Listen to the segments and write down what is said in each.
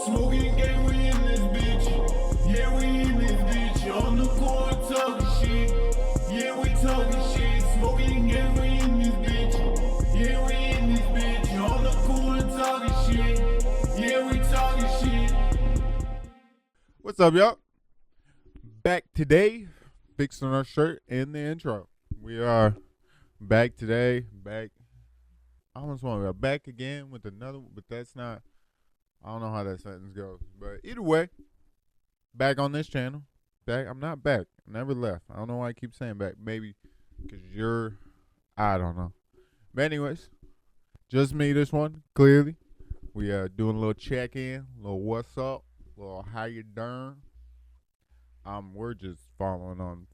Smoking gang, we in this bitch. Yeah, we in this bitch. On the court talking shit. Yeah, we talking shit. Smoking gang, we in this bitch. Yeah, we in this bitch. On the court talking shit. Yeah, we talking shit. What's up, y'all? Back today, fixing our shirt in the intro. We are back today. I almost want to go back again with another, but that's not. I don't know how that sentence goes. But either way, back on this channel. I'm not back. I never left. I don't know why I keep saying back. Maybe because I don't know. But anyways, just me this one, clearly. We doing a little check-in, a little what's up, a little how you doing. We're just following on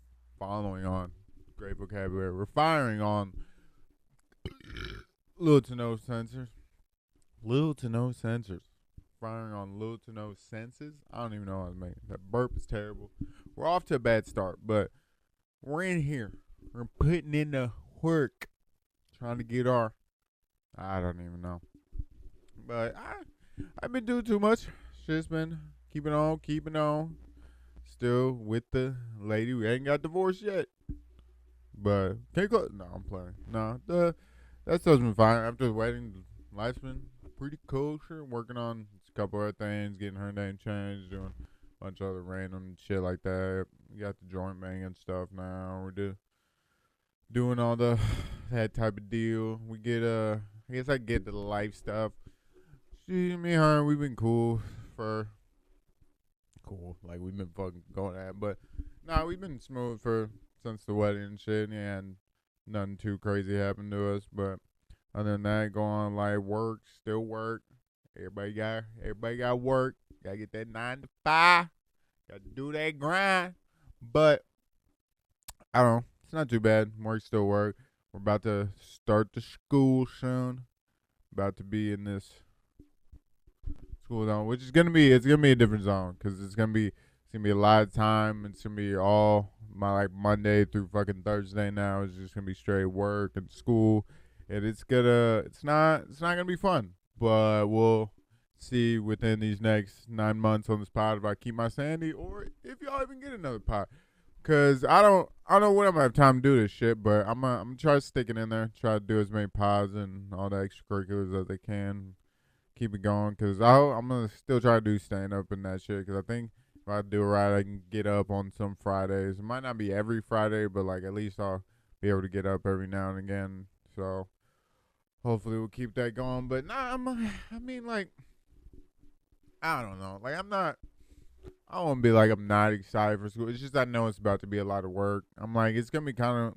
great vocabulary. We're firing on little to no sensors. Firing on little to no senses. I don't even know how to make it. That burp is terrible. We're off to a bad start, but we're in here. We're putting in the work. Trying to get I don't even know. But I've been doing too much. Just been keeping on. Still with the lady. We ain't got divorced yet. But can't go. No, I'm playing. No, that stuff's been fine. After the wedding, life's been pretty kosher. Working on a couple other things, getting her name changed, doing a bunch of other random shit like that. We got the joint banging stuff now. We're doing all that type of deal. We get I guess I get the life stuff. Me and her, we've been cool. Like we've been fucking going at it. But nah, we've been smooth since the wedding and shit. Yeah, and nothing too crazy happened to us. But other than that, go on like still work. Everybody got work. Gotta get that 9 to 5. Got to do that grind. But I don't know. It's not too bad. Work still work. We're about to start the school soon. About to be in this school zone, which is gonna be a different zone because it's gonna be a lot of time. It's gonna be all my like Monday through fucking Thursday now. It's just gonna be straight work and school, and it's not gonna be fun. But we'll see within these next 9 months on this pod if I keep my sanity or if y'all even get another pod. Cause I don't know when I'm gonna have time to do this shit, but I'm gonna try to stick it in there, try to do as many pods and all the extracurriculars as I can, keep it going. Cause I'm gonna still try to do stand up and that shit. Cause I think if I do it right, I can get up on some Fridays. It might not be every Friday, but like at least I'll be able to get up every now and again. So hopefully we'll keep that going. But nah, I mean like I don't know. Like I don't want to be like I'm not excited for school. It's just I know it's about to be a lot of work. I'm like it's gonna be kind of.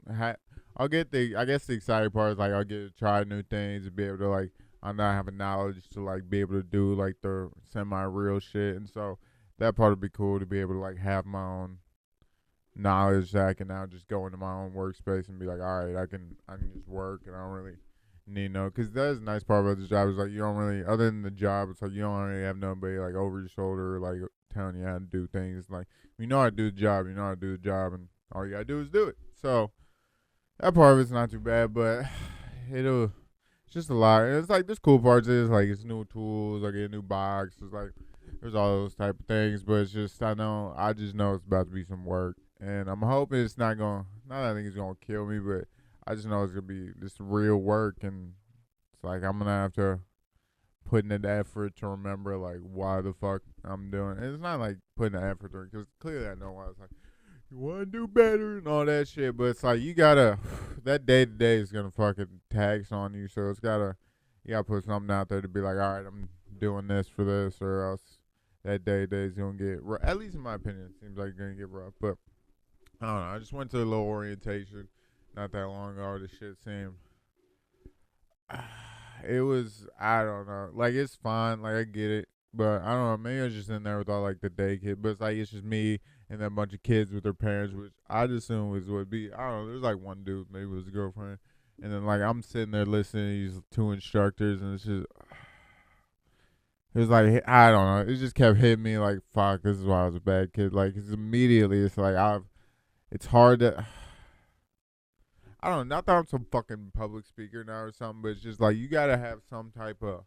I guess the exciting part is like I'll get to try new things and be able to like I not have a knowledge to like be able to do like the semi-real shit, and so that part would be cool to be able to like have my own knowledge that I can now just go into my own workspace and be like, all right, I can just work and I don't really need because that's the nice part about the job is like you don't really other than the job it's like you don't really have nobody like over your shoulder like telling you how to do things. Like you know how to do the job, and all you gotta do is do it. So that part of it's not too bad, but it's just a lot. And it's like this cool parts is like it's new tools, I get a new box, it's like there's all those type of things, but it's just I just know it's about to be some work, and I'm hoping it's not that I think it's gonna kill me, but I just know it's gonna be this real work, and it's like I'm gonna have to put in the effort to remember like why the fuck I'm doing. And it's not like putting the effort through because clearly I know why. It's like you want to do better and all that shit, but it's like you gotta that day to day is gonna fucking tax on you. So you gotta put something out there to be like, all right, I'm doing this for this, or else that day to day is gonna get at least in my opinion, it seems like it's gonna get rough. But I don't know. I just went to a little orientation not that long ago. This shit seemed. It was, I don't know, like, it's fine, like, I get it, but, I don't know, maybe I was just in there with all, like, the day kid, but it's, like, it's just me and that bunch of kids with their parents, which I just assume would be, I don't know, there's, like, one dude, maybe it was a girlfriend, and then, like, I'm sitting there listening to these two instructors, and it's just, it was, like, I don't know, it just kept hitting me, like, fuck, this is why I was a bad kid, like, 'cause immediately, it's, like, it's hard to, I don't know, not that I'm some fucking public speaker now or something, but it's just like you gotta have some type of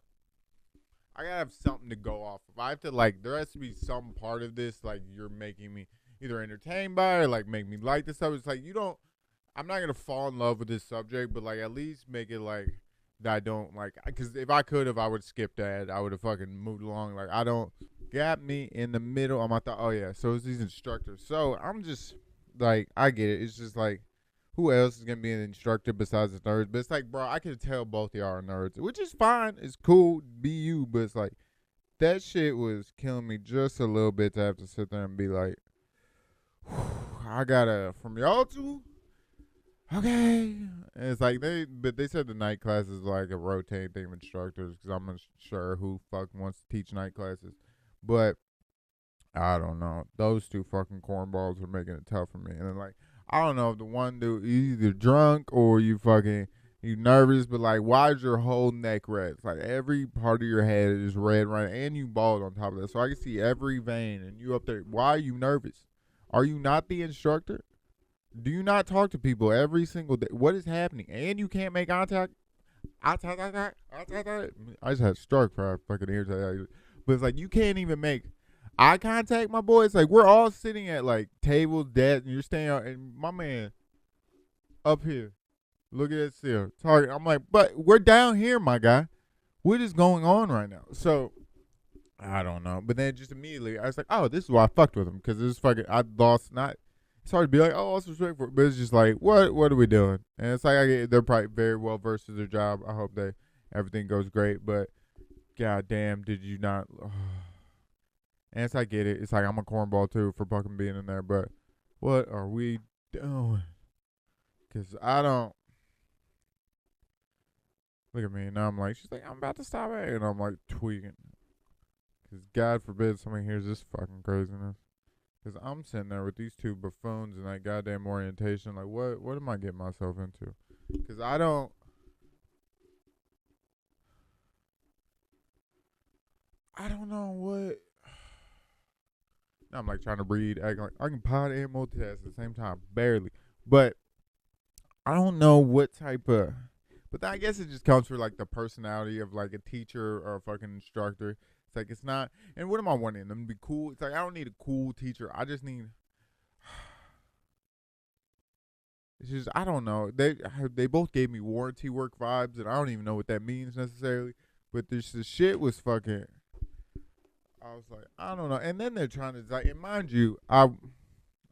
I gotta have something to go off of. I have to like there has to be some part of this like you're making me either entertained by or like make me like this stuff. It's like you don't. I'm not gonna fall in love with this subject, but like at least make it like that I don't like. Because if I could have, I would skip that. I would have fucking moved along. Like I don't gap me in the middle. I'm at the oh yeah. So it's these instructors. So I'm just like I get it. It's just like who else is gonna be an instructor besides the nerds? But it's like, bro, I can tell both of y'all are nerds, which is fine. It's cool, be you. But it's like that shit was killing me just a little bit to have to sit there and be like, I gotta from y'all two. Okay, and it's like but they said the night class is like a rotating thing of instructors because I'm not sure who fuck wants to teach night classes, but I don't know. Those two fucking cornballs are making it tough for me. And then like I don't know if the one dude you either drunk or you nervous, but like why is your whole neck red? It's like every part of your head is red right and you bald on top of that. So I can see every vein and you up there. Why are you nervous? Are you not the instructor? Do you not talk to people every single day? What is happening? And you can't make contact? I just had a stroke for a fucking ears. But it's like you can't even make eye contact, my boy. It's like we're all sitting at like tables, desks, and you're staying out, and my man up here, look at that still target. I'm like, but we're down here, my guy. What is going on right now? So I don't know. But then just immediately, I was like, oh, this is why I fucked with him because this fucking I lost not. It's hard to be like, oh, I lost respect for it, but it's just like, what are we doing? And it's like they're probably very well versed in their job. I hope everything goes great, but god damn, did you not? And it's I get it. It's like I'm a cornball too for fucking being in there, but what are we doing? Because I don't. Look at me now. I'm like, she's like, I'm about to stop it, and I'm like tweaking. Because God forbid somebody hears this fucking craziness. Because I'm sitting there with these two buffoons and that goddamn orientation. Like, what am I getting myself into? Because I don't know what. Now I'm like trying to read, acting like I can pod and multitask at the same time. Barely. But I don't know what type of. But I guess it just comes from like the personality of like a teacher or a fucking instructor. It's like it's not. And what am I wanting them to be cool? It's like I don't need a cool teacher. I just need. It's just I don't know. They both gave me warranty work vibes, and I don't even know what that means necessarily. But the shit was fucking. I was like, I don't know. And then they're trying to like, and mind you, I'm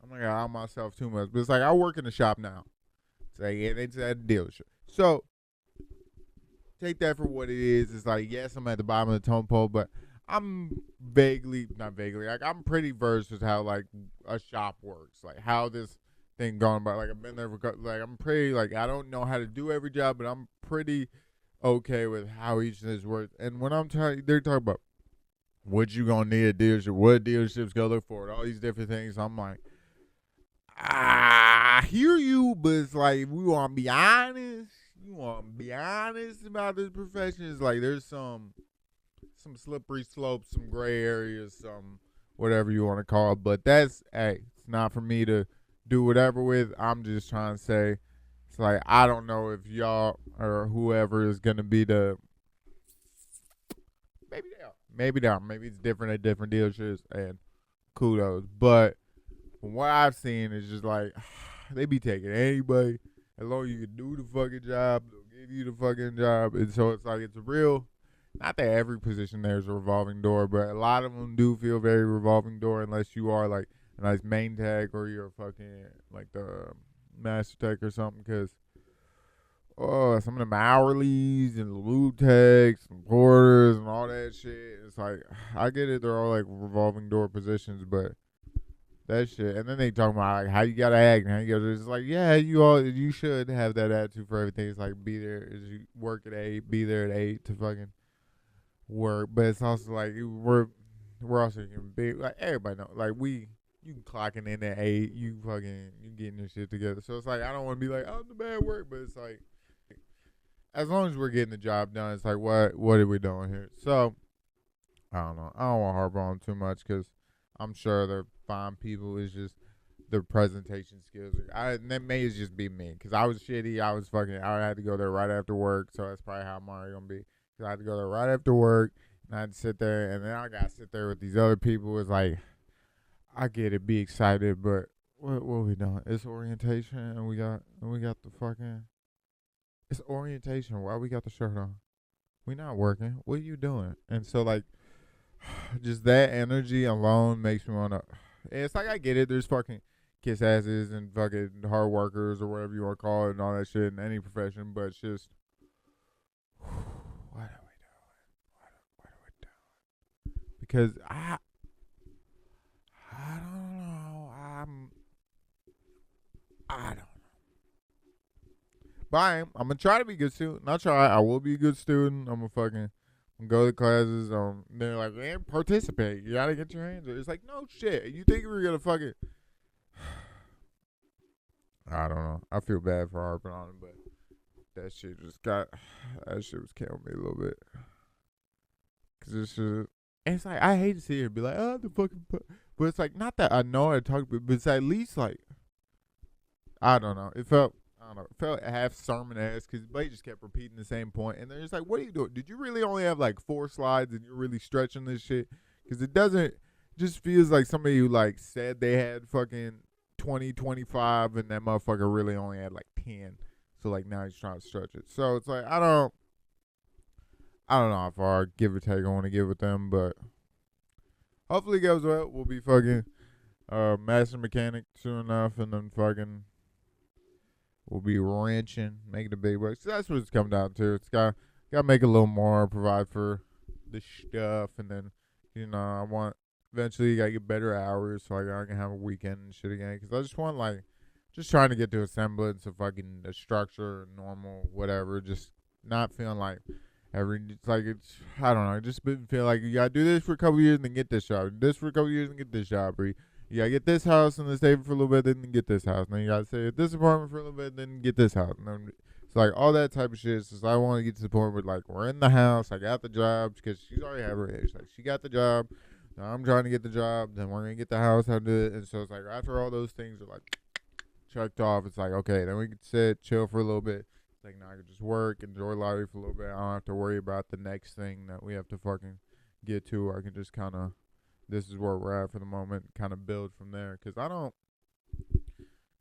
not gonna out myself too much, but it's like I work in the shop now. It's like it's at a dealership. So take that for what it is. It's like yes, I'm at the bottom of the totem pole, but I'm not vaguely, like I'm pretty versed with how like a shop works, like how this thing going by. Like I've been there for like I'm pretty like I don't know how to do every job, but I'm pretty okay with how each of this works. And when they're talking about what you gonna need a dealership, what dealerships go look for, all these different things. I'm like, I hear you, but it's like we want to be honest. You want to be honest about this profession. It's like there's some slippery slopes, some gray areas, some whatever you want to call it. But it's not for me to do whatever with. I'm just trying to say, it's like I don't know if y'all or whoever is gonna be the. Maybe they are. Maybe it's different at different dealerships, and kudos. But from what I've seen, it's just like they be taking anybody as long as you can do the fucking job. They'll give you the fucking job, and so it's like it's a real. Not that every position there is a revolving door, but a lot of them do feel very revolving door unless you are like a nice main tech or you're fucking like the master tech or something. Because some of them hourlies and lube techs and porters and all that shit. It's like I get it, they're all like revolving door positions, but that shit. And then they talk about like how you gotta act and how you gotta. It's like you should have that attitude for everything. It's like be there as you work at 8, be there at 8 to fucking work. But it's also like we're also human beings. Like everybody know, like you clocking in at 8, you getting your shit together. So it's like I don't want to be like I'm the bad work, but it's like. As long as we're getting the job done, it's like, what are we doing here? So, I don't know. I don't want to harp on too much because I'm sure they're fine people. It's just their presentation skills. That may just be me because I was shitty. I had to go there right after work, so that's probably how I'm already going to be. Because I had to go there right after work, And I'd sit there, and then I gotta sit there with these other people. It's like, I get it, be excited, but what are we doing? It's orientation, and we got the fucking. It's orientation. Why we got the shirt on? We not working. What are you doing? And so like, just that energy alone makes me wanna. It's like I get it. There's fucking kiss asses and fucking hard workers or whatever you want to call it and all that shit in any profession, but it's just. What are we doing? What are we doing? Because I don't know. I don't know. But I'm gonna try to be a good student. Not try. I will be a good student. I'm gonna go to classes. They're like, man, participate. You gotta get your hands. It's like, no shit. You think we're gonna fucking? I don't know. I feel bad for harping on it, but that shit was killing me a little bit. Cause it's like I hate to sit here and be like, oh, the fucking, but it's like not that I know how to talk, but it's at least like, I don't know. It felt half sermon-esque because Blake just kept repeating the same point. And they're just like, what are you doing? Did you really only have like 4 slides and you're really stretching this shit? Because it just feels like somebody who like said they had fucking 20, 25 and that motherfucker really only had like 10. So like now he's trying to stretch it. So it's like, I don't know how far, give or take, I want to give with them, but hopefully it goes well. We'll be fucking master mechanic soon enough, and then fucking we'll be wrenching, making the big bucks. So that's what it's come down to. It's got to make a little more, provide for the stuff, and then I want eventually got to get better hours so I can have a weekend and shit again. Because I just want just trying to get to a semblance of fucking a structure, normal, whatever. Just not feeling like I don't know. Just feel like you gotta do this for a couple years and then get this job. This for a couple years and get this job. Or you gotta get this house and then stay for a little bit, then get this house. And then you gotta stay at this apartment for a little bit, then get this house. And then it's like all that type of shit. So I want to get to the point where like we're in the house. I got the job because she's already had her age. Like she got the job. Now I'm trying to get the job. Then we're gonna get the house. How to do it. And so it's like after all those things are like checked off, it's like okay, then we can sit, chill for a little bit. Like now I can just work, enjoy life for a little bit. I don't have to worry about the next thing that we have to fucking get to. I can just kind of, this is where we're at for the moment, kind of build from there. Because not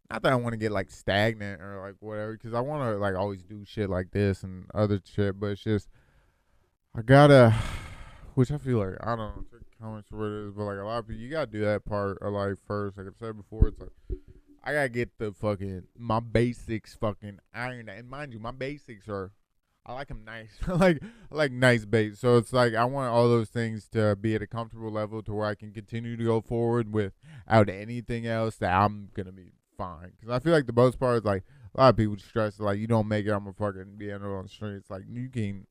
that I want to get like stagnant or like whatever. Because I want to like always do shit like this and other shit. But it's just, I gotta, which I feel like, I don't know, take comments for what it is. But like a lot of people, you gotta do that part of life first. Like I've said before, it's like, I gotta get my basics fucking ironed out. And mind you, my basics are, I like them nice. I like nice base. So it's like I want all those things to be at a comfortable level to where I can continue to go forward without anything else that I'm gonna be fine. Because I feel like the most part is like a lot of people stress like you don't make it, I'm gonna fucking be on the street. It's like you can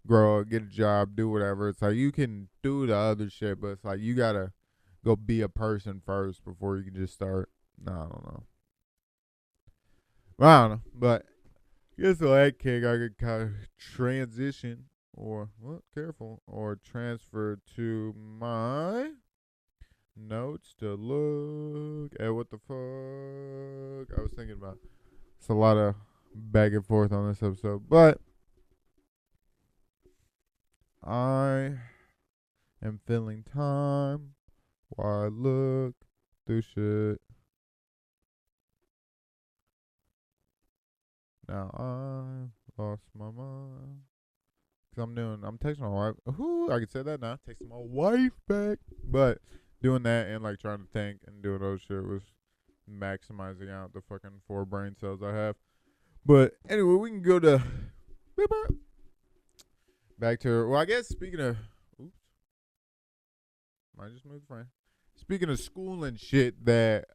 grow up, get a job, do whatever. It's like you can do the other shit, but it's like you gotta go be a person first before you can just start. No, I don't know. Well, I don't know. But I guess with that kick, I could kind of transition or, transfer to my notes to look at what the fuck I was thinking about. It's a lot of back and forth on this episode. But I am filling time while I look through shit. Now I lost my mind. Cause I'm texting my wife. Ooh, I can say that now. Texting my wife back. But doing that and like trying to think and doing those shit was maximizing out the fucking 4 brain cells I have. But anyway, we can go to back to, well, I guess speaking of, oops, might just move the frame. Speaking of school and shit, that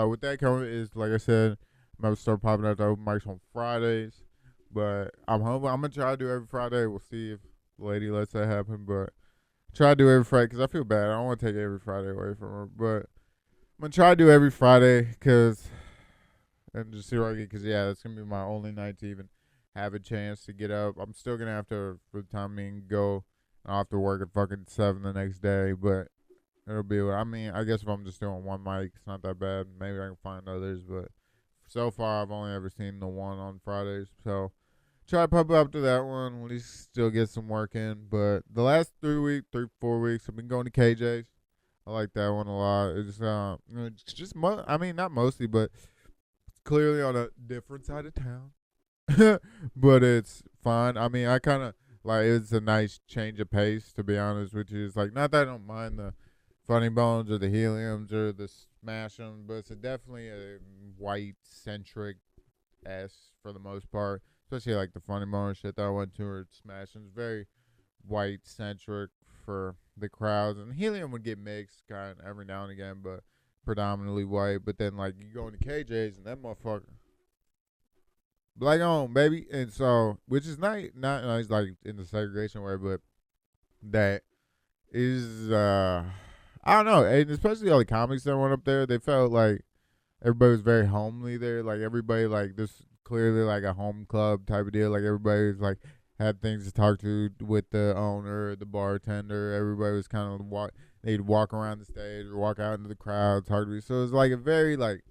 with that coming is like I said, I'm gonna start popping out the open mics on Fridays, but I'm gonna try to do every Friday. We'll see if the lady lets that happen, but try to do every Friday because I feel bad. I don't want to take every Friday away from her, but I'm gonna try to do every Friday and just see where I get. Because yeah, it's gonna be my only night to even have a chance to get up. I'm still gonna have to, for the time being, go. I'll have to work at fucking 7 the next day, but it'll be. I mean, I guess if I'm just doing one mic, it's not that bad. Maybe I can find others, but so far I've only ever seen the one on Fridays. So try to pop up to that one. At least still get some work in. But the last 3, 4 weeks, I've been going to KJ's. I like that one a lot. It's just I mean, not mostly, but clearly on a different side of town. But it's fun. I mean, I kind of like it's a nice change of pace, to be honest with you. It's like not that I don't mind the funny bones or the heliums or the smash 'em, but it's definitely a white centric s for the most part. Especially like the funny bone shit that I went to or smash 'em. It's very white centric for the crowds, and helium would get mixed kind of every now and again, but predominantly white. But then like you go into KJ's and that motherfucker black on, baby. And so, which is not nice, like in the segregation way, but that is, I don't know. And especially all the comics that went up there, they felt like everybody was very homely there. Like everybody, like this clearly like a home club type of deal. Like everybody was like had things to talk to with the owner, the bartender. Everybody was kind of they'd walk around the stage or walk out into the crowd, talk to me. So it was like a very like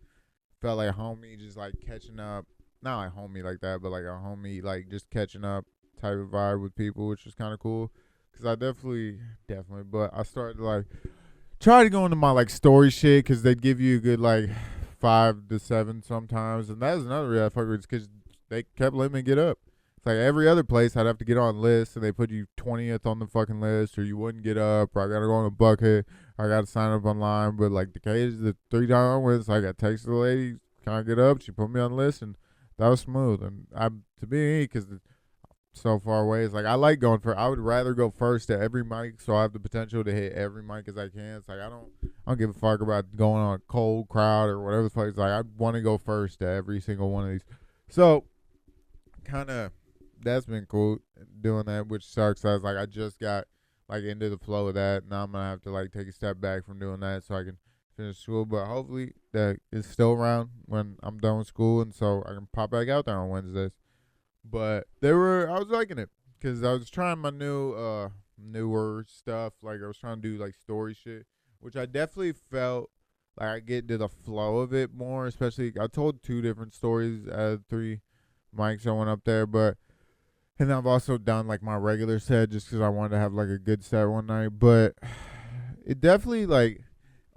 felt like homie, just like catching up. Not like homie like that, but like a homie like just catching up type of vibe with people, which was kind of cool. Cause I definitely, but I started to like try to go into my like story shit, cause they'd give you a good like 5 to 7 sometimes, and that was another reason I fuck with, cause they kept letting me get up. It's like every other place I'd have to get on lists, and they put you 20th on the fucking list, or you wouldn't get up, or I gotta go on a bucket, or I gotta sign up online. But like the case, the 3 times I went, so I got texted the lady, can I get up? She put me on the list, and that was smooth. And I'm to be, cause so far away. It's like I like going for. I would rather go first to every mic, so I have the potential to hit every mic as I can. It's like I don't give a fuck about going on a cold crowd or whatever the fuck. It's like I want to go first to every single one of these. So, kind of, that's been cool doing that, which sucks. I was like, I just got like into the flow of that. Now I'm gonna have to like take a step back from doing that so I can finish school. But hopefully that is still around when I'm done with school, and so I can pop back out there on Wednesdays. But I was liking it because I was trying my newer stuff. Like I was trying to do like story shit, which I definitely felt like I get into the flow of it more. Especially I told 2 different stories out of 3 mics I went up there, and I've also done like my regular set just because I wanted to have like a good set one night. But it definitely like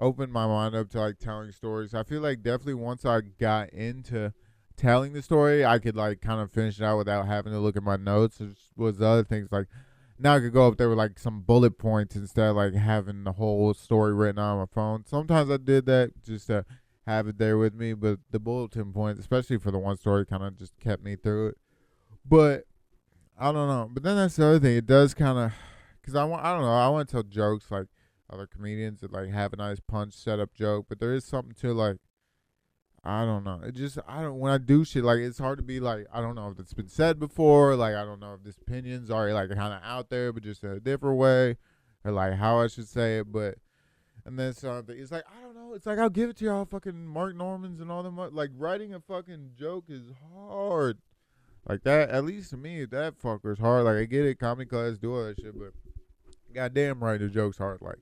opened my mind up to like telling stories. I feel like definitely once I got into telling the story, I could like kind of finish it out without having to look at my notes. Which was the other things like now I could go up there with like some bullet points instead of like having the whole story written on my phone. Sometimes I did that just to have it there with me, but the bulletin points, especially for the one story, kind of just kept me through it. But I don't know. But then that's the other thing. It does kind of, cause I don't know. I want to tell jokes like other comedians that like have a nice punch setup joke, but there is something to like. I don't know. It just when I do shit like it's hard to be like I don't know if it's been said before. Like I don't know if these opinions are like kind of out there, but just in a different way, or like how I should say it. But and then something it's like I don't know. It's like I'll give it to y'all fucking Mark Normans and all them. Like writing a fucking joke is hard. Like that, at least to me, that fucker's hard. Like I get it, comedy class, do all that shit, but goddamn, writing a joke's hard. Like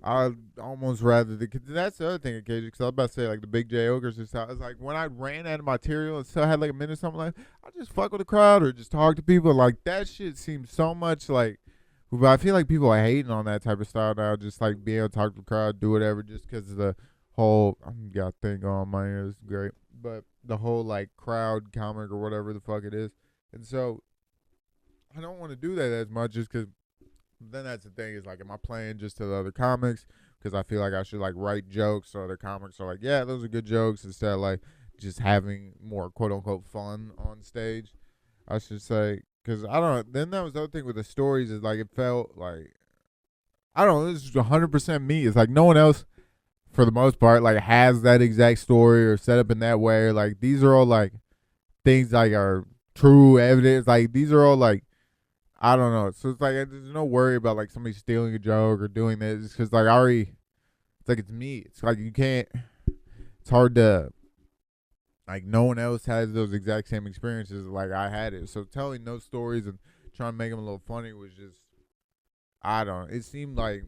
I'd almost rather that's the other thing occasionally because I was about to say like the Big J Ogres and stuff. It's like when I ran out of material and still had like a minute or something like I just fuck with the crowd or just talk to people. Like that shit seems so much like but I feel like people are hating on that type of style now, just like being able to talk to the crowd, do whatever, just because of the whole I got a thing on my ear, it's great. But the whole like crowd comic or whatever the fuck it is. And so I don't want to do that as much just because then that's the thing is like, am I playing just to the other comics? Because I feel like I should like write jokes so other comics are like, yeah, those are good jokes instead of like just having more quote unquote fun on stage. I should say because I don't know. Then that was the other thing with the stories is like it felt like I don't know. This is 100% me. It's like no one else for the most part like has that exact story or set up in that way. Or, like these are all like things like are true evidence. Like these are all like. I don't know. So it's like there's no worry about like somebody stealing a joke or doing this because like it's like it's me. It's like you can't. It's hard to like no one else has those exact same experiences like I had it. So telling those stories and trying to make them a little funny was just I don't know. It seemed like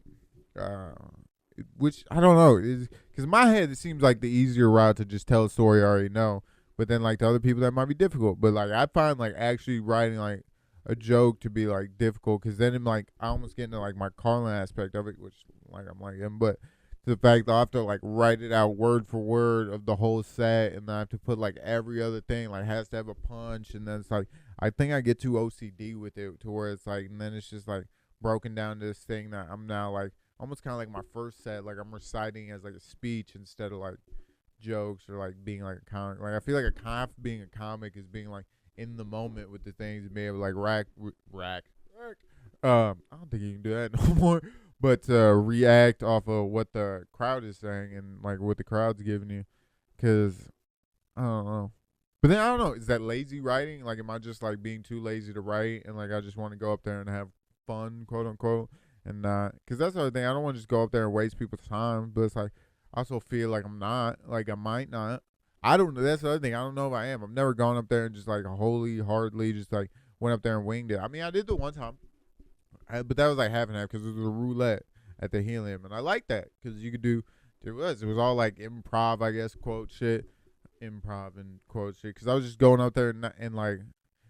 which I don't know is because in my head it seems like the easier route to just tell a story I already know. but then like to other people that might be difficult. But like I find like actually writing like a joke to be like difficult, because then I'm like I almost get into like my Carlin aspect of it, which like I'm like him, but to the fact that I have to like write it out word for word of the whole set, and then I have to put like every other thing like has to have a punch, and then it's like I think I get too OCD with it to where it's like, and then it's just like broken down to this thing that I'm now like almost kind of like my first set, like I'm reciting as like a speech instead of like jokes or like being like a comic. Like I feel like being a comic is being like in the moment with the things and being able to like rack. I don't think you can do that no more. But react off of what the crowd is saying and like what the crowd's giving you, because I don't know. But then I don't know. Is that lazy writing? Like, am I just like being too lazy to write and like I just want to go up there and have fun, quote unquote, and not? Because that's the other thing. I don't want to just go up there and waste people's time. But it's like I also feel like I'm not. Like I might not. I don't know. That's the other thing. I don't know if I am. I've never gone up there and just like hardly just like went up there and winged it. I mean, I did the one time, but that was like half and half because it was a roulette at the Helium, and I like that because you could do. It was all like improv, I guess, quote shit, improv and quote shit. Because I was just going out there and like,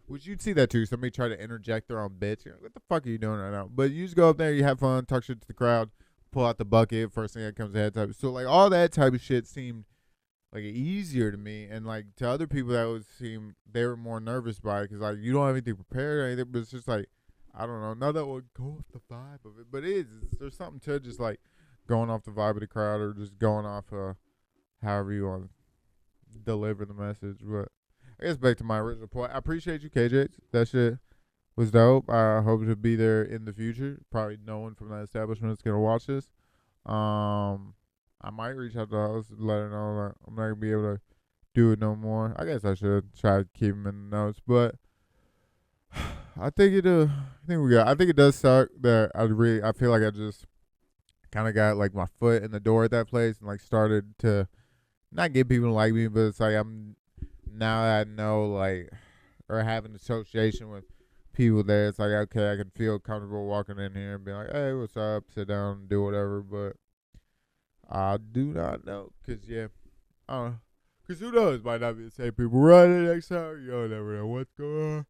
which you'd see that too. Somebody try to interject their own bits. You're like, what the fuck are you doing right now? But you just go up there, you have fun, talk shit to the crowd, pull out the bucket, first thing that comes ahead type. So like all that type of shit seemed like easier to me, and like to other people that would seem they were more nervous by it because like you don't have anything prepared or anything. But it's just like I don't know. Not that would go off the vibe of it, but there's something to just like going off the vibe of the crowd or just going off however you want to deliver the message. But I guess back to my original point. I appreciate you, KJ. That shit was dope. I hope to be there in the future. Probably no one from that establishment is gonna watch this. I might reach out to the host and let her know that I'm not gonna be able to do it no more. I guess I should try to keep them in the notes, but I think it does suck that I feel like I just kind of got like my foot in the door at that place and like started to not get people to like me, but it's like I'm now that I know like or have an association with people there. It's like okay, I can feel comfortable walking in here and being like, hey, what's up? Sit down and do whatever, but. I do not know, cause yeah, cause who knows? Might not be the same people running next time. You never know what's going on.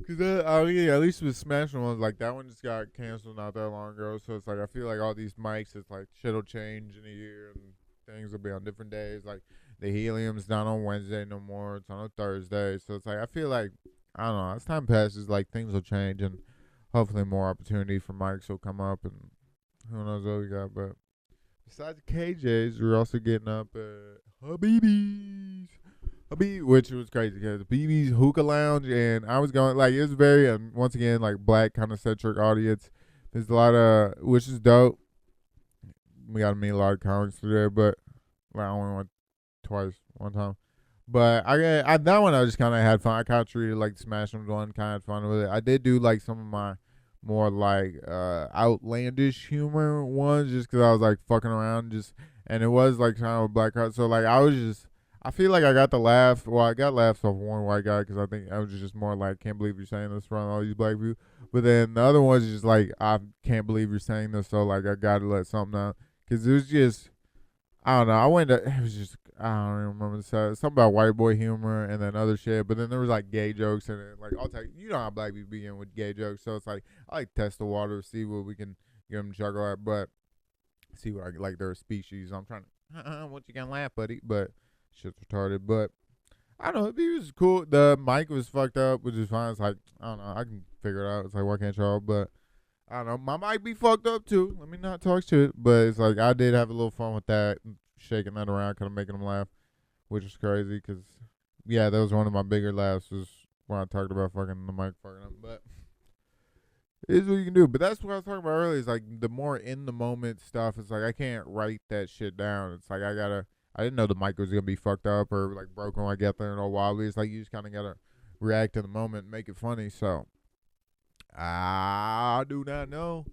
Cause I mean, at least with Smashing ones, like that one just got canceled not that long ago. So it's like I feel like all these mics, it's like shit'll change in a year and things will be on different days. Like the Helium's not on Wednesday no more; it's on a Thursday. So it's like I feel like I don't know. As time passes, like things will change and hopefully more opportunity for mics will come up and who knows what we got, but. Besides KJ's, we're also getting up at Habibi's, which was crazy because Habibi's Hookah Lounge, and I was going like it was very once again like black kind of centric audience. There's a lot of which is dope. We got to meet a lot of comics there, but I only went one time. But that one I just kind of had fun. I kind of treated like the Smash one, kind of had fun with it. I did do like some of my more like outlandish humor ones just because I was like fucking around and it was like kind of a black crowd, so like I feel like I got the laugh. Well, I got laughs off one white guy because I think I was just more like can't believe you're saying this in front of all these black people, but then the other ones is just like I can't believe you're saying this, so like I gotta let something out because it was just I don't know. It was just I don't even remember something about white boy humor and then other shit. But then there was like gay jokes and like I'll tell you, you know how black people begin with gay jokes. So it's like I like test the water, see what we can get them to chuckle at, but see what I like their species. I'm trying to what you gonna laugh, buddy? But shit's retarded. But I don't know. It was cool. The mic was fucked up, which is fine. It's like I don't know. I can figure it out. It's like why can't y'all? But I don't know. My mic be fucked up too. Let me not talk shit. But it's like I did have a little fun with that, shaking that around, kind of making them laugh, which was crazy. Cause yeah, that was one of my bigger laughs was when I talked about fucking the mic fucking up. But it is what you can do. But that's what I was talking about earlier. Is like the more in the moment stuff. It's like I can't write that shit down. It's like I didn't know the mic was gonna be fucked up or like broken when I get there and all wobbly. It's like you just kind of gotta react to the moment, and make it funny. So. I do not know.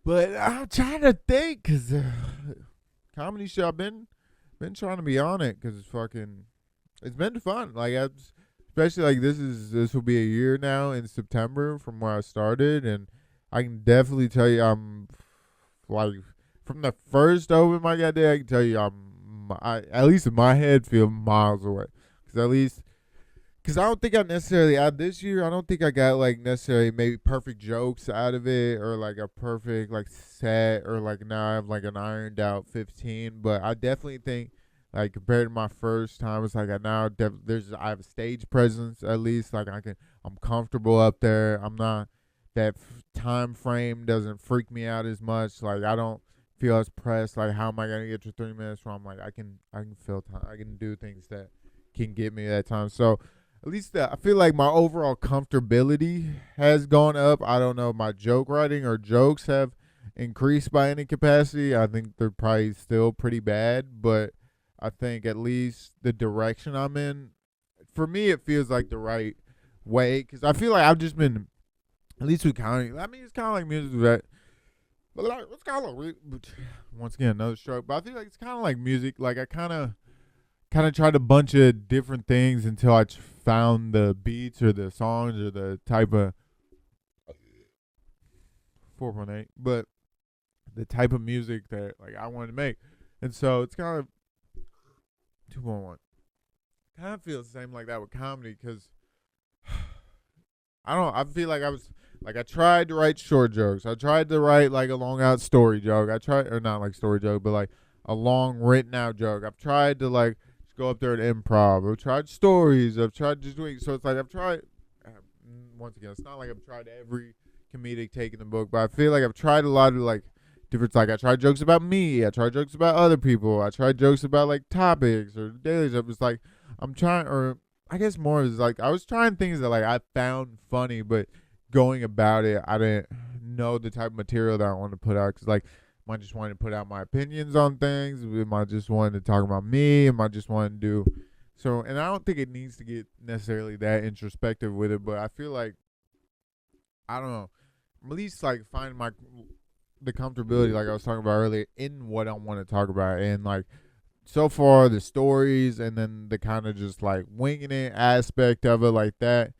But I'm trying to think because comedy show, I've been trying to be on it because it's been fun. Like, especially like this will be a year now in September from where I started. And I can definitely tell you I'm like, from the first open mic I did, I can tell you I at least in my head feel miles away. Because at least, because I don't think I necessarily, out this year, I don't think I got, like, necessarily maybe perfect jokes out of it or, like, a perfect, like, set or, like, now I have, like, an ironed out 15. But I definitely think, like, compared to my first time, it's like I have a stage presence at least. Like, I'm comfortable up there. I'm not, that time frame doesn't freak me out as much. Like, I don't feel as pressed. Like, how am I gonna get to 3 minutes? Where I'm like, I can feel time. I can do things that can get me that time. So at least I feel like my overall comfortability has gone up. I don't know if my joke writing or jokes have increased by any capacity. I think they're probably still pretty bad, but I think at least the direction I'm in, for me, it feels like the right way. Because I feel like I've just been, at least with comedy, I mean, it's kind of like music that, but like, it's kind of like, once again, another stroke. But I feel like it's kind of like music. Like, I kind of tried a bunch of different things until I found the beats or the songs or the type of 4.8, but the type of music that, like, I wanted to make. And so it's kind of 2.1. Kind of feels the same like that with comedy, because I feel like I tried to write short jokes. I tried to write, like, a long out story joke. Or not like story joke, but like a long written out joke. I've tried to, like, just go up there and improv. I've tried stories. I've tried just doing, so it's like I've tried, once again, it's not like I've tried every comedic take in the book, but I feel like I've tried a lot of, like, different, like, I tried jokes about me. I tried jokes about other people. I tried jokes about, like, topics or daily stuff. It's like I'm trying, or I guess more is like I was trying things that, like, I found funny, but going about it, I didn't know the type of material that I wanted to put out. Because, like, am I just wanting to put out my opinions on things? Am I just wanting to talk about me? Am I just wanting to do so? And I don't think it needs to get necessarily that introspective with it, but I feel like, I don't know, at least, like, find the comfortability, like I was talking about earlier, in what I want to talk about. And, like, so far, the stories and then the kind of just, like, winging it aspect of it, like that,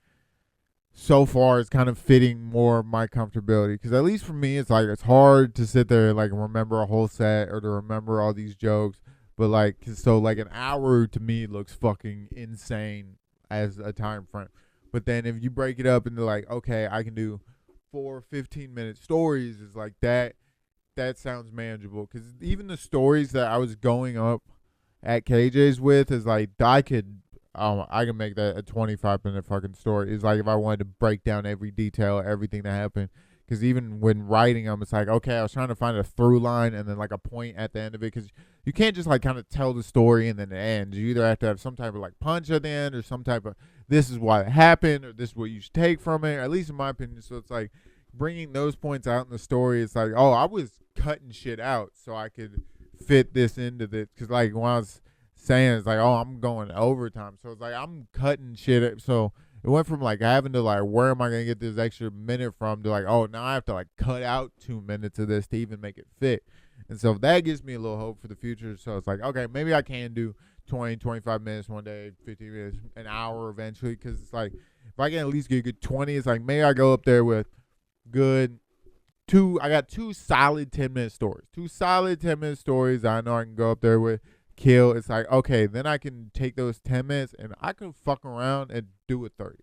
so far it's kind of fitting more of my comfortability. Because at least for me, it's like, it's hard to sit there and, like, remember a whole set or to remember all these jokes. But, like, so, like, an hour to me looks fucking insane as a time frame. But then if you break it up into, like, okay, I can do 4 15-minute stories, is like that sounds manageable. Because even the stories that I was going up at KJ's with is like, I can make that a 25-minute fucking story. It's like if I wanted to break down every detail, everything that happened. Because even when writing them, it's like, okay, I was trying to find a through line and then, like, a point at the end of it. Because you can't just, like, kind of tell the story and then it ends. You either have to have some type of, like, punch at the end or some type of, this is why it happened, or this is what you should take from it, at least in my opinion. So it's like bringing those points out in the story. It's like, oh, I was cutting shit out so I could fit this into this. Because, like, when I was saying, it's like, oh, I'm going overtime. So it's like I'm cutting shit. So it went from, like, having to, like, where am I going to get this extra minute from, to, like, oh, now I have to, like, cut out 2 minutes of this to even make it fit. And so that gives me a little hope for the future. So it's like, okay, maybe I can do 20, 25 minutes one day, 15 minutes, an hour eventually. Because it's like, if I can at least get a good 20, it's like, maybe I go up there with good I got 2 solid 10-minute stories. 2 solid 10-minute stories I know I can go up there with, kill. It's like, okay, then I can take those 10 minutes and I can fuck around and do a 30.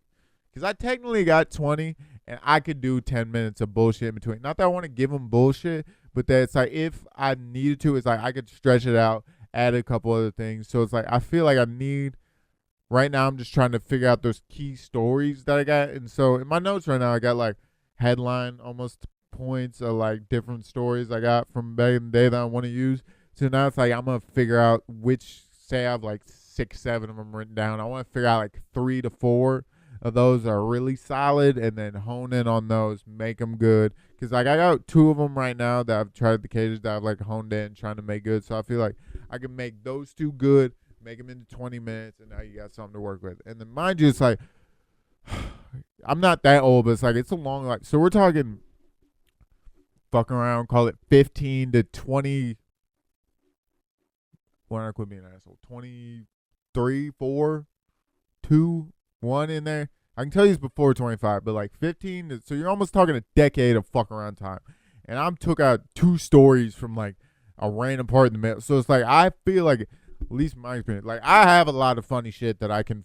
Because I technically got 20 and I could do 10 minutes of bullshit in between. Not that I want to give them bullshit, but that it's like, if I needed to, it's like I could stretch it out, add a couple other things. So it's like, I feel like right now I'm just trying to figure out those key stories that I got. And so in my notes right now, I got, like, headline almost points of, like, different stories I got from back in the day that I want to use. So now it's like I'm going to figure out which, say I have, like, 6, 7 of them written down. I want to figure out, like, 3 to 4 of those are really solid, and then hone in on those, make them good. Because, like, I got 2 of them right now that I've tried the cages that I've, like, honed in trying to make good. So I feel like I can make those 2 good, make them into 20 minutes, and now you got something to work with. And then, mind you, it's like, I'm not that old, but it's like, it's a long, like, so we're talking fucking around, call it 15 to 20. Why not I quit being an asshole? 23, 4, 2, 1 in there. I can tell you it's before 25, but, like, 15. So you're almost talking a decade of fuck around time. And I took out 2 stories from, like, a random part in the middle. So it's like, I feel like At least my experience. Like, I have a lot of funny shit that I can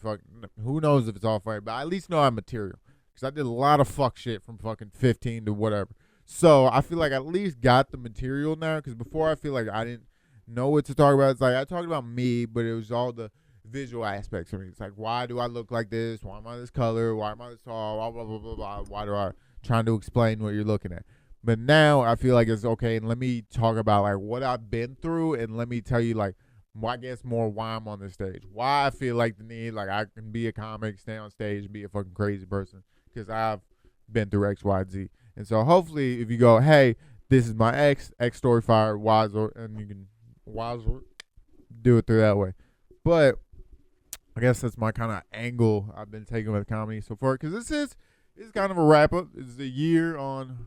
who knows if it's all funny, but I at least know I have material. Because I did a lot of fuck shit from fucking 15 to whatever. So I feel like I at least got the material now. Because before I feel like I didn't know what to talk about. It's like I talked about me, but it was all the visual aspects of me. It's like, why do I look like this? Why am I this color? Why am I this tall? Blah, blah, blah, blah, blah. Why do I trying to explain what you're looking at? But now I feel like it's okay, and let me talk about like what I've been through, and let me tell you like, well, I guess more why I'm on the stage, why I feel like the need, like I can be a comic, stay on stage, and be a fucking crazy person because I've been through X, Y, Z. And so hopefully, if you go, hey, this is my X story fire, wiser, and you can wiser do it through that way. But I guess that's my kind of angle I've been taking with comedy so far, because it's kind of a wrap up. It's a year on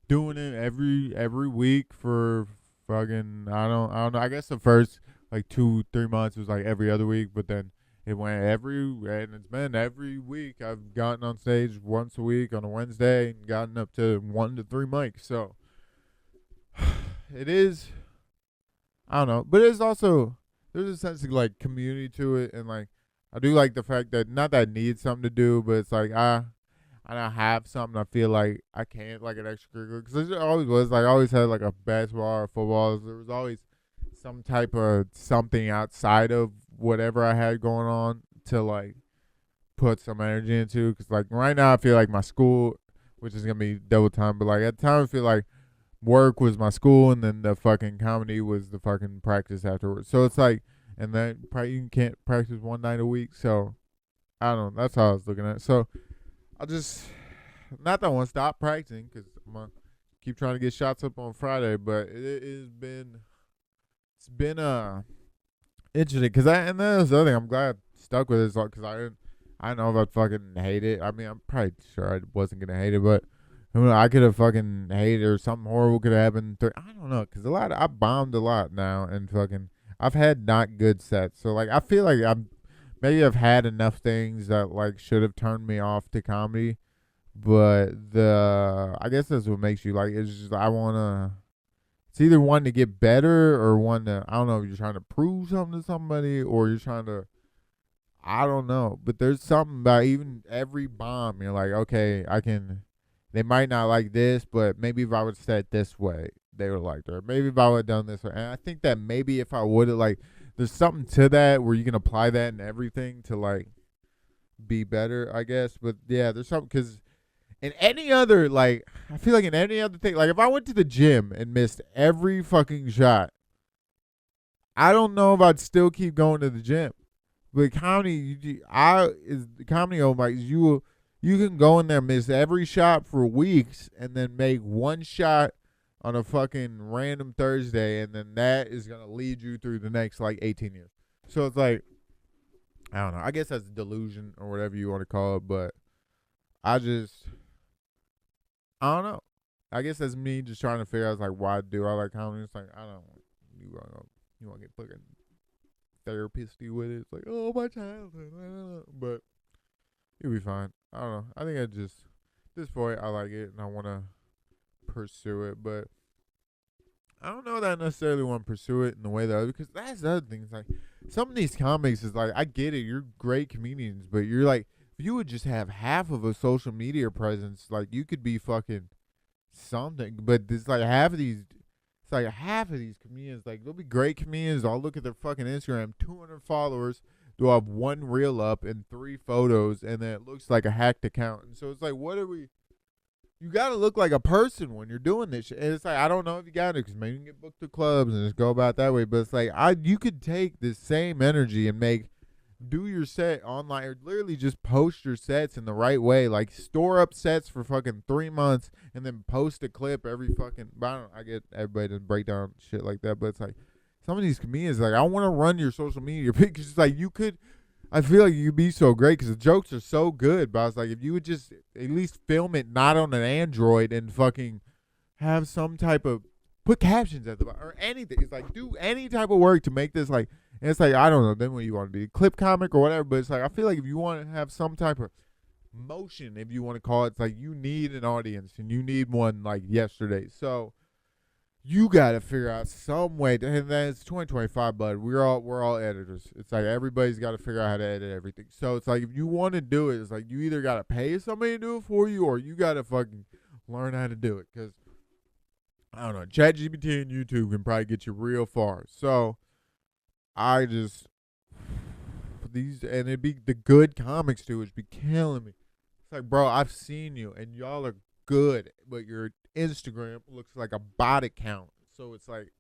doing it every week for fucking I don't know. I guess the first like 2-3 months was like every other week, but then it went and it's been every week. I've gotten on stage once a week on a Wednesday and gotten up to 1 to 3 mics. So it is, I don't know, but it's also, there's a sense of like community to it, and like I do like the fact that not that I need something to do, but it's like I have something I feel like I can't, like an extracurricular, because there always was, like I always had like a basketball or football. There was always some type of something outside of whatever I had going on to like put some energy into, because like right now I feel like my school, which is gonna be double time, but like at the time I feel like work was my school, and then the fucking comedy was the fucking practice afterwards. So it's like, and then probably you can't practice one night a week. So I don't know. That's how I was looking at it. So I'll just, not that I want to stop practicing, because I'm going to keep trying to get shots up on Friday, but it's been interesting, because and then there's the other thing, I'm glad I stuck with it, because I don't know if I'd fucking hate it. I mean, I'm probably sure I wasn't going to hate it, but I could have fucking hated it, or something horrible could have happened. I don't know, because I bombed a lot now, and fucking, I've had not good sets. So, like, I feel like maybe I've had enough things that, like, should have turned me off to comedy. But I guess that's what makes you, like, it's just, it's either one to get better, or one to, I don't know, if you're trying to prove something to somebody, or you're trying to, I don't know. But there's something about even every bomb, you're like, okay, they might not like this, but maybe if I would have said it this way, they would have liked it. Or maybe if I would have done this way. And I think that maybe if I would have, like, there's something to that where you can apply that in everything to, like, be better, I guess. But, yeah, there's something, because in any other, like, I feel like in any other thing, like, if I went to the gym and missed every fucking shot, I don't know if I'd still keep going to the gym. But comedy, oh my, you can go in there, miss every shot for weeks, and then make one shot on a fucking random Thursday, and then that is going to lead you through the next, like, 18 years. So it's like, I don't know. I guess that's delusion or whatever you want to call it, but I don't know. I guess that's me just trying to figure out, like, why do I like comedy? It's like, I don't know. You want to get fucking therapist-y with it. It's like, oh, my childhood. But you'll be fine. I don't know. I think at this point, I like it, and I want to pursue it, but I don't know that I necessarily want to pursue it in the way that, because that's the other thing. It's like, some of these comics is like, I get it, you're great comedians, but you're like, if you would just have half of a social media presence, like, you could be fucking something. But it's like half of these comedians, like, they'll be great comedians. I'll look at their fucking Instagram, 200 followers. They'll have one reel up and 3 photos, and then it looks like a hacked account. And so it's like, you got to look like a person when you're doing this shit. And it's like, I don't know if you got it, because maybe you can get booked to clubs and just go about that way. But it's like, you could take this same energy and do your set online, or literally just post your sets in the right way. Like, store up sets for fucking 3 months, and then post a clip every fucking, I get everybody to break down shit like that, but it's like, some of these comedians, like, I want to run your social media because it's like, I feel like you'd be so great because the jokes are so good. But I was like, if you would just at least film it not on an Android and fucking have some type of, put captions at the bottom or anything. It's like, do any type of work to make this, like, and it's like, I don't know, then what you want to be, a clip comic or whatever. But it's like, I feel like if you want to have some type of motion, if you want to call it, it's like, you need an audience, and you need one like yesterday. So you gotta figure out some way. And then it's 2025, bud. We're all editors. It's like everybody's got to figure out how to edit everything. So it's like if you want to do it, it's like you either gotta pay somebody to do it for you, or you gotta fucking learn how to do it. Because I don't know, ChatGPT and YouTube can probably get you real far. So I just these and it'd be the good comics too, which be killing me. It's like, bro, I've seen you and y'all are good, but your Instagram looks like a bot account. So it's like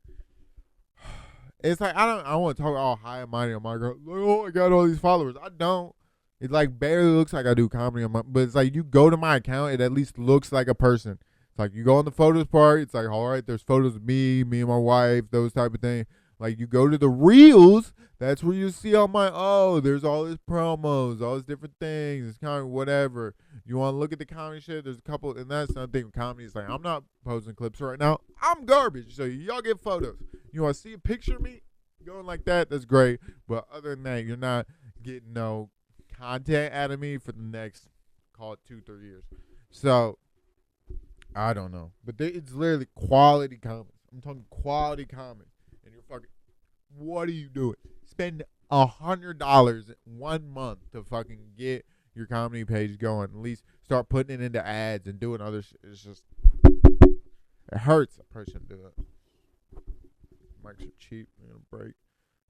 I want to talk all high and mighty on my girl. Like, oh, I got all these followers. I don't. It like barely looks like I do comedy on my, but it's like you go to my account, it at least looks like a person. It's like you go on the photos part, it's like, all right, there's photos of me and my wife, those type of things. Like you go to the reels, that's where you see all my, there's all this promos, all these different things. It's kind of whatever. You want to look at the comedy shit, there's a couple, and that's another thing with comedy. It's like, I'm not posting clips right now. I'm garbage. So y'all get photos. You want to see a picture of me going like that? That's great. But other than that, you're not getting no content out of me for the next, call it 2-3 years. So, I don't know. But it's literally quality comics. I'm talking quality comics. And you're fucking, what are you doing? Spend $100 1 month to fucking get your comedy page going. At least start putting it into ads and doing other shit. It's just, it hurts. I probably shouldn't do that. Mics are cheap. I'm going to break.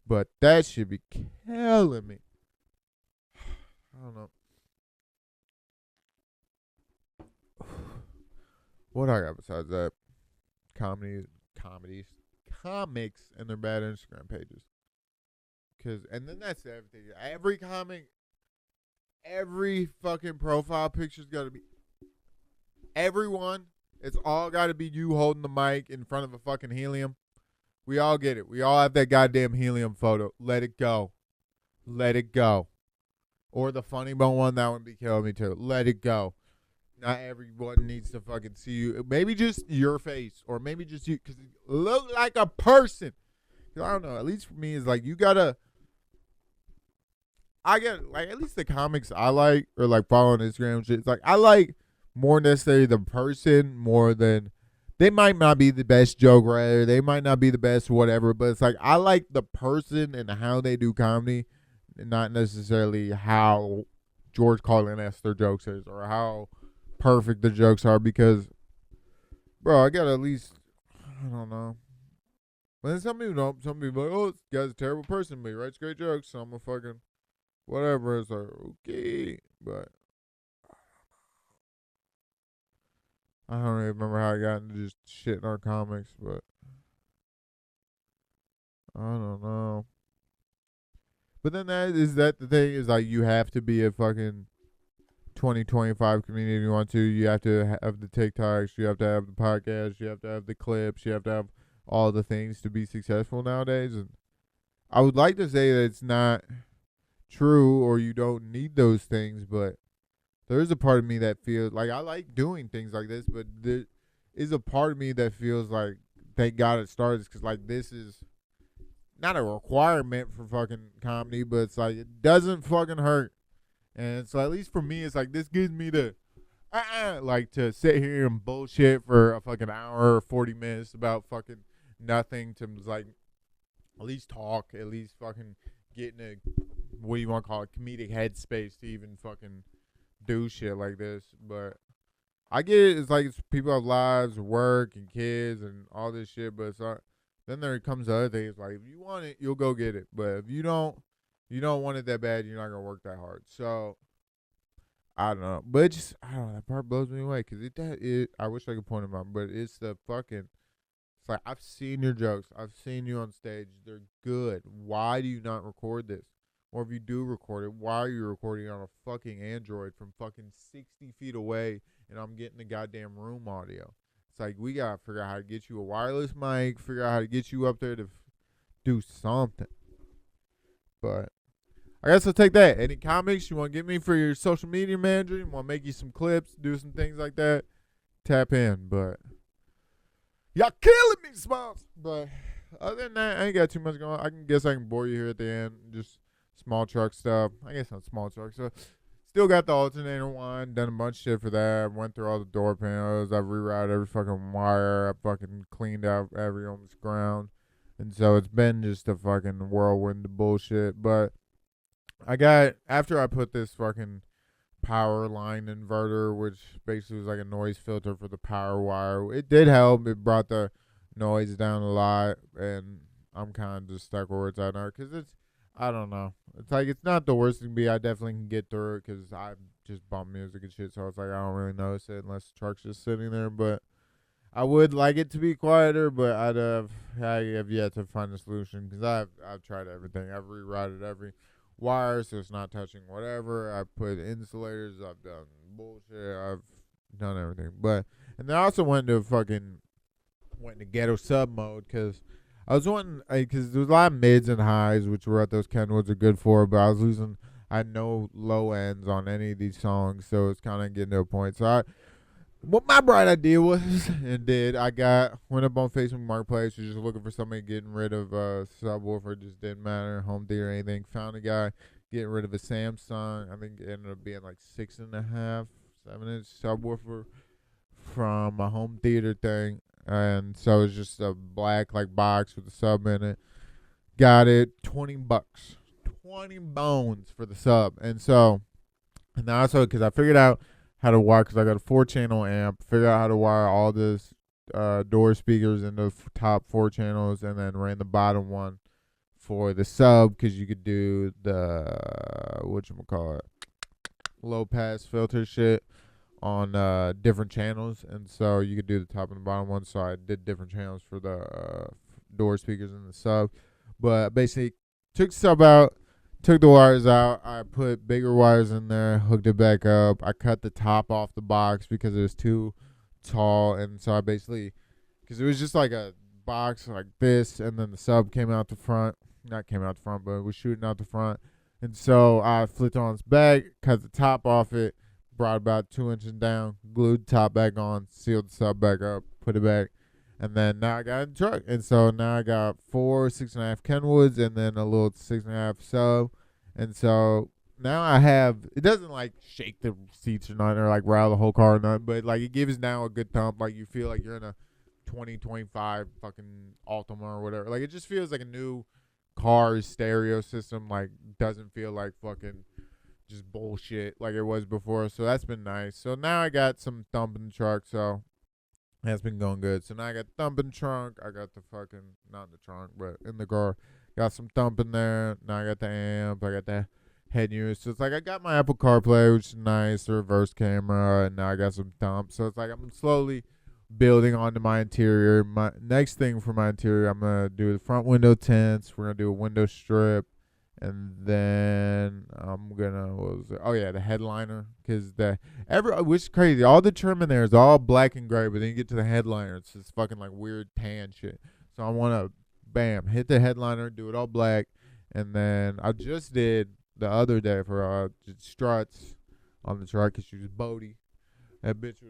But that should be killing me. I don't know. What I got besides that? Comics, and their bad Instagram pages. And then that's everything. Every comic, every fucking profile picture's got to be. Everyone, it's all got to be you holding the mic in front of a fucking helium. We all get it. We all have that goddamn helium photo. Let it go. Let it go. Or the funny bone one, that would be killing me too. Let it go. Not everyone needs to fucking see you. Maybe just your face, or maybe just you, because you look like a person. I don't know. At least for me, it's like you gotta. I get like at least the comics I like, or like following Instagram shit. It's like I like more necessarily the person more than they might not be the best joke writer. They might not be the best whatever, but it's like I like the person and how they do comedy, and not necessarily how George Carlin-esque their jokes is or how perfect the jokes are, because bro, I gotta at least, I don't know. But then some people don't. Some people like, oh, this guy's a terrible person, but he writes great jokes, so I'm a fucking whatever. It's like, okay, but I don't really remember how I got into just shit in our comics, but I don't know. But then that the thing is like you have to be a fucking 2025 community if you want to. You have to have the TikToks, you have to have the podcast, you have to have the clips, you have to have all the things to be successful nowadays. And I would like to say that it's not true or you don't need those things, but there is a part of me that feels like I like doing things like this, but there is a part of me that feels like thank God it started, because like this is not a requirement for fucking comedy, but it's like it doesn't fucking hurt. And so at least for me, it's like this gives me the like to sit here and bullshit for a fucking hour or 40 minutes about fucking nothing, to like at least talk, at least fucking get in a, what do you want to call it, comedic headspace to even fucking do shit like this. But I get it. It's like it's people have lives, work, and kids, and all this shit. But it's not, then there comes the other thing. It's like if you want it, you'll go get it. But if you don't want it that bad, you're not gonna work that hard. So I don't know. But it just, I don't know. That part blows me away, because I wish I could point them out, but it's the fucking. It's like, I've seen your jokes. I've seen you on stage. They're good. Why do you not record this? Or if you do record it, why are you recording on a fucking Android from fucking 60 feet away and I'm getting the goddamn room audio? It's like, we got to figure out how to get you a wireless mic, figure out how to get you up there to do something. But I guess I'll take that. Any comics you want to give me for your social media manager? You want to make you some clips, do some things like that? Tap in. But y'all killing me, Smalls. But other than that, I ain't got too much going on. I can bore you here at the end. Just small truck stuff. I guess not small truck stuff. Still got the alternator one. Done a bunch of shit for that. Went through all the door panels. I've rerouted every fucking wire. I fucking cleaned out every almost ground. And so it's been just a fucking whirlwind of bullshit. But after I put this fucking power line inverter, which basically was like a noise filter for the power wire, it did help. It brought the noise down a lot. And I'm kind of just stuck where it's at now. Because I don't know. It's like, it's not the worst thing to be. I definitely can get through it because I just bump music and shit. So it's like, I don't really notice it unless the truck's just sitting there. But I would like it to be quieter, but I have yet to find a solution because I've tried everything. I've rerouted every wire so it's not touching whatever. I've put insulators. I've done bullshit. I've done everything. And then I also went into ghetto sub mode because I was wanting, because there was a lot of mids and highs, which were what those Kenwoods are good for, but I had no low ends on any of these songs, so it's kind of getting to a point. So what my bright idea was and did, went up on Facebook Marketplace, was just looking for somebody getting rid of subwoofer. It just didn't matter, home theater, anything. Found a guy getting rid of a Samsung. I think it ended up being like 6.5, 7-inch subwoofer from a home theater thing. And so it's just a black like box with a sub in it. Got it, $20, 20 bones for the sub. And also because I figured out how to wire, because I got a 4-channel amp. Figured out how to wire all this door speakers in the top 4 channels, and then ran the bottom one for the sub, because you could do the whatchamacallit, low pass filter shit on different channels, and so you could do the top and the bottom one. So I did different channels for the door speakers in the sub, but basically took the sub out, took the wires out. I put bigger wires in there, hooked it back up. I cut the top off the box because it was too tall, and so I basically, because it was just like a box like this, and then the sub came out the front, not came out the front, but it was shooting out the front, and so I flipped on its back, cut the top off it, brought about 2 inches down, glued the top back on, sealed the sub back up, put it back, and then now I got in the truck. And so now I got 4 6.5 Kenwoods and then a little 6.5 sub. And so now I have, it doesn't like shake the seats or nothing, or like rattle the whole car or nothing, but like it gives now a good thump. Like you feel like you're in a 2025 fucking Altima or whatever. Like it just feels like a new car stereo system. Like doesn't feel like fucking just bullshit like it was before. So that's been nice. So now I got some thump in the truck, so that's been going good. So now I got thump in the trunk. I got the fucking, not in the trunk, but in the car. Got some thump in there. Now I got the amp. I got the head unit. So it's like I got my Apple CarPlay, which is nice, the reverse camera, and now I got some thump. So it's like I'm slowly building onto my interior. My next thing for my interior, I'm going to do the front window tints. We're going to do a window strip. And then I'm gonna, the headliner, because which is crazy. All the trim in there is all black and gray, but then you get to the headliner, it's this fucking like weird tan shit. So I want to, hit the headliner, do it all black, and then I just did the other day for struts on the truck, because she was boaty. That bitch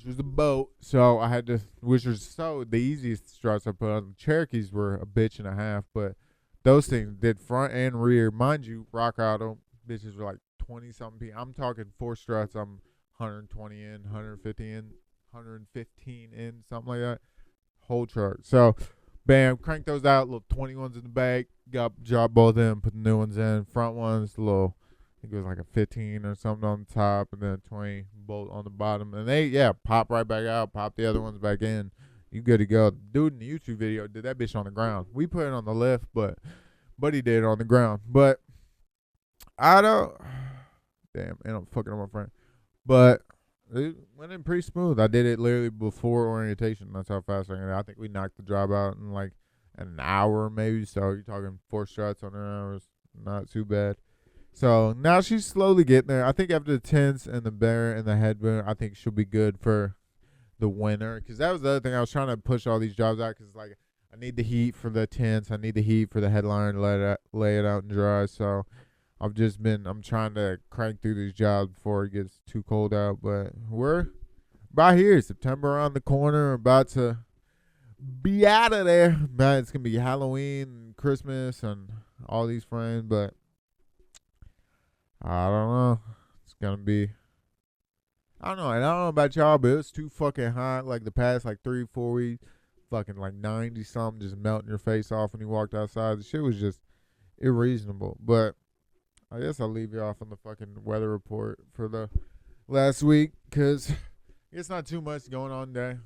was a boat, so I had to, the easiest struts I put on. The Cherokees were a bitch and a half, but those things did front and rear. Mind you, Rock Auto bitches were like 20-something. I'm talking 4 struts. I'm 120 in, 150 in, 115 in, something like that. Whole truck. So, bam, crank those out. Little 21s in the back. Drop both of them, put the new ones in. Front ones, little, I think it was like a 15 or something on the top, and then a 20 bolt on the bottom. And they, pop right back out, pop the other ones back in. You good to go. Dude in the YouTube video did that bitch on the ground. We put it on the lift, but Buddy did it on the ground. But I don't. Damn, and I'm fucking on my friend. But it went in pretty smooth. I did it literally before orientation. That's how fast I got it. I think we knocked the job out in like an hour maybe. So you're talking 4 shots on an hour. Not too bad. So now she's slowly getting there. I think after the tints and the bear and the headband, I think she'll be good for the winter, because that was the other thing. I was trying to push all these jobs out, because like I need the heat for the tints, I need the heat for the headliner to lay it out and dry. So I'm trying to crank through these jobs before it gets too cold out. But we're about here, September around the corner, about to be out of there. Man, it's gonna be Halloween and Christmas and all these frames, but I don't know. It's gonna be. I don't know. And I don't know about y'all, but it's too fucking hot. Like the past like 3 4 weeks, fucking like 90 something, just melting your face off when you walked outside. The shit was just unreasonable. But I guess I'll leave you off on the fucking weather report for the last week because it's not too much going on there.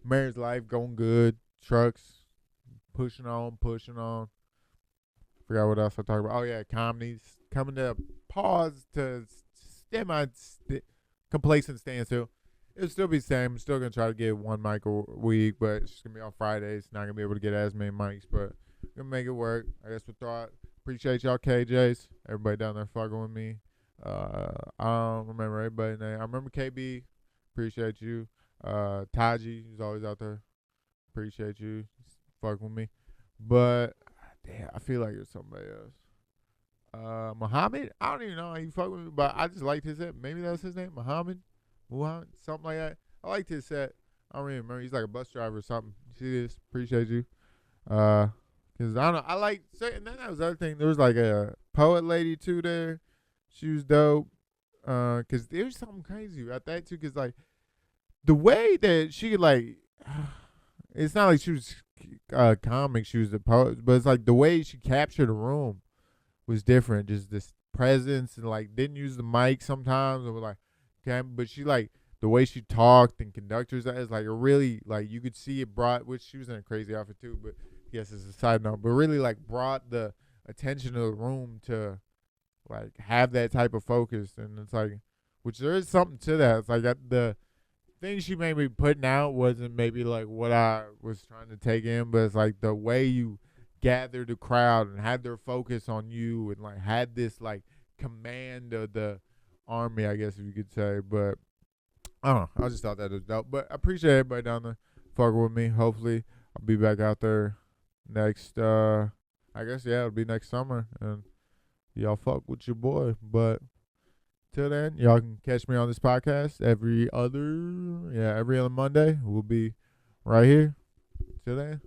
Married life going good. Trucks pushing on, pushing on. Forgot what else I talked about. Oh yeah, comedies coming to pause to semi complacent standstill. It'll still be the same. I'm still gonna try to get one mic a week, but it's just gonna be on Fridays. Not gonna be able to get as many mics, but gonna make it work. I guess we thought. Appreciate y'all KJs. Everybody down there fucking with me. I don't remember everybody's name. I remember KB. Appreciate you. Taji, who's always out there. Appreciate you. Fucking with me. But damn, I feel like it's somebody else. Muhammad, I don't even know how you fuck with me, but I just liked his set. Maybe that's his name, Muhammad, something like that. I liked his set. I don't really remember. He's like a bus driver or something. See this? Appreciate you. Cause I don't know. I like. And then that was the other thing. There was like a poet lady too there. She was dope. Cause there's something crazy about that too. Cause like the way that she could like, it's not like she was comic. She was a poet, but it's like the way she captured a room was different. Just this presence and like didn't use the mic sometimes. Or like, okay, but she like the way she talked and conductors is like a really like you could see it brought. Which she was in a crazy outfit too, but yes, it's a side note. But really like brought the attention of the room to like have that type of focus, and it's like, which there is something to that. It's like the things she may be putting out wasn't maybe like what I was trying to take in, but it's like the way you gathered the crowd and had their focus on you and like had this like command of the army, I guess if you could say. But I don't know. I just thought that was dope. But I appreciate everybody down there fucking with me. Hopefully I'll be back out there next I guess it'll be next summer and y'all fuck with your boy. But till then, y'all can catch me on this podcast every other Monday. We'll be right here. Till then.